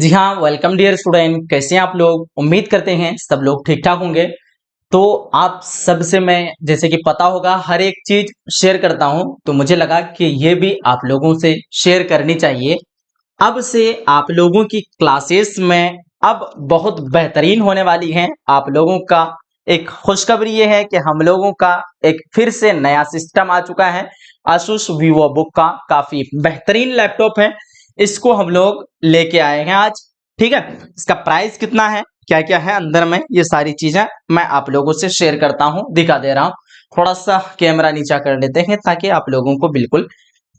जी हाँ, welcome dear student. कैसे हैं आप लोग? उम्मीद करते हैं सब लोग ठीक ठाक होंगे। तो आप सबसे मैं जैसे कि पता होगा हर एक चीज शेयर करता हूं, तो मुझे लगा कि ये भी आप लोगों से शेयर करनी चाहिए। अब से आप लोगों की क्लासेस में अब बहुत बेहतरीन होने वाली हैं। आप लोगों का एक खुशखबरी ये है कि हम लोगों का एक फिर से नया सिस्टम आ चुका है। आसूस वीवो बुक का काफी बेहतरीन लैपटॉप है। इसको हम लोग लेके आए हैं आज। ठीक है, इसका प्राइस कितना है, क्या क्या है अंदर में, ये सारी चीजें मैं आप लोगों से शेयर करता हूँ, दिखा दे रहा हूँ। थोड़ा सा कैमरा नीचा कर लेते हैं ताकि आप लोगों को बिल्कुल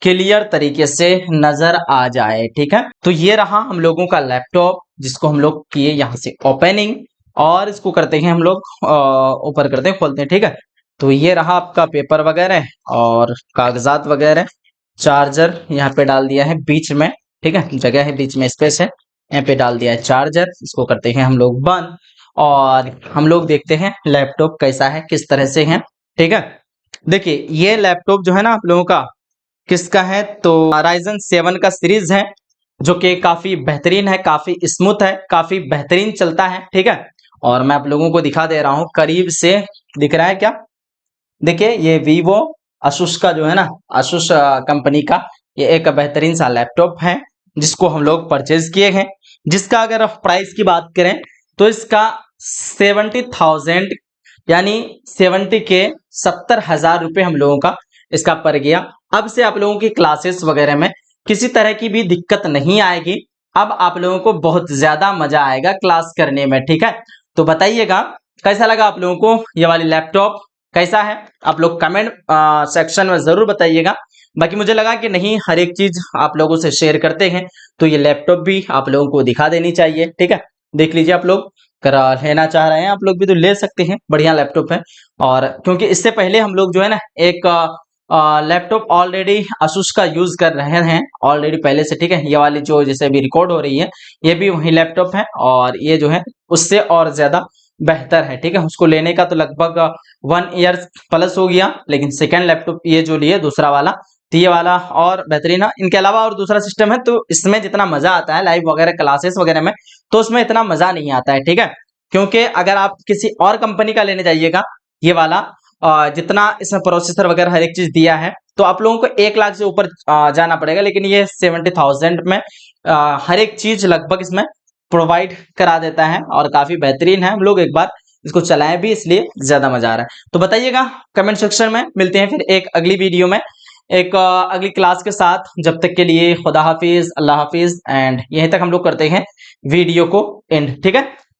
क्लियर तरीके से नजर आ जाए। ठीक है, तो ये रहा हम लोगों का लैपटॉप, जिसको हम लोग किए यहाँ से ओपनिंग और इसको करते हैं हम लोग ऊपर करते हैं, खोलते हैं। ठीक है, तो ये रहा आपका पेपर वगैरह और कागजात वगैरह। चार्जर यहाँ पे डाल दिया है बीच में। ठीक है, जगह है बीच में, स्पेस है, यहाँ पे डाल दिया है चार्जर। इसको करते हैं हम लोग बंद और हम लोग देखते हैं लैपटॉप कैसा है, किस तरह से है। ठीक है, देखिए ये लैपटॉप जो है ना आप लोगों का किसका है, तो Ryzen 7 का सीरीज है, जो कि काफी बेहतरीन है, काफी स्मूथ है, काफी बेहतरीन चलता है। ठीक है, और मैं आप लोगों को दिखा दे रहा हूँ करीब से। दिख रहा है क्या? देखिए ये वीवो asus का जो है ना, asus कंपनी का ये एक बेहतरीन सा लैपटॉप है, जिसको हम लोग परचेज किए हैं। जिसका अगर प्राइस की बात करें तो इसका 70,000 यानी 70 के 70,000 रुपये हम लोगों का इसका पड़ गया। अब से आप लोगों की क्लासेस वगैरह में किसी तरह की भी दिक्कत नहीं आएगी। अब आप लोगों को बहुत ज्यादा मजा आएगा क्लास करने में। ठीक है, तो बताइएगा कैसा लगा आप लोगों को ये वाली लैपटॉप, कैसा है? आप लोग कमेंट सेक्शन में जरूर बताइएगा। बाकी मुझे लगा कि नहीं, हर एक चीज आप लोगों से शेयर करते हैं तो ये लैपटॉप भी आप लोगों को दिखा देनी चाहिए। ठीक है, देख लीजिए आप लोग, अगर लेना चाह रहे हैं आप लोग भी तो ले सकते हैं, बढ़िया लैपटॉप है। और क्योंकि इससे पहले हम लोग जो है ना एक लैपटॉप ऑलरेडी asus का यूज कर रहे हैं ऑलरेडी पहले से। ठीक है, ये वाली जो जैसे अभी रिकॉर्ड हो रही है ये भी वही लैपटॉप है और ये जो है उससे और ज्यादा बेहतर है। ठीक है, उसको लेने का तो लगभग 1 ईयर प्लस हो गया, लेकिन सेकेंड लैपटॉप ये जो लिए दूसरा वाला, तो ये वाला और बेहतरीन है। इनके अलावा और दूसरा सिस्टम है, तो इसमें जितना मजा आता है लाइव वगैरह क्लासेस वगैरह में, तो उसमें इतना मजा नहीं आता है। ठीक है, क्योंकि अगर आप किसी और कंपनी का लेने जाइएगा ये वाला, जितना इसमें प्रोसेसर वगैरह हर एक चीज दिया है, तो आप लोगों को 1 लाख से ऊपर जाना पड़ेगा। लेकिन ये 70,000 में हर एक चीज लगभग इसमें प्रोवाइड करा देता है और काफी बेहतरीन है। हम लोग एक बार इसको चलाएं भी, इसलिए ज्यादा मजा आ रहा है। तो बताइएगा कमेंट सेक्शन में। मिलते हैं फिर एक अगली वीडियो में, एक अगली क्लास के साथ। जब तक के लिए खुदा हाफिज, अल्लाह हाफिज, एंड यहीं तक हम लोग करते हैं वीडियो को एंड। ठीक है।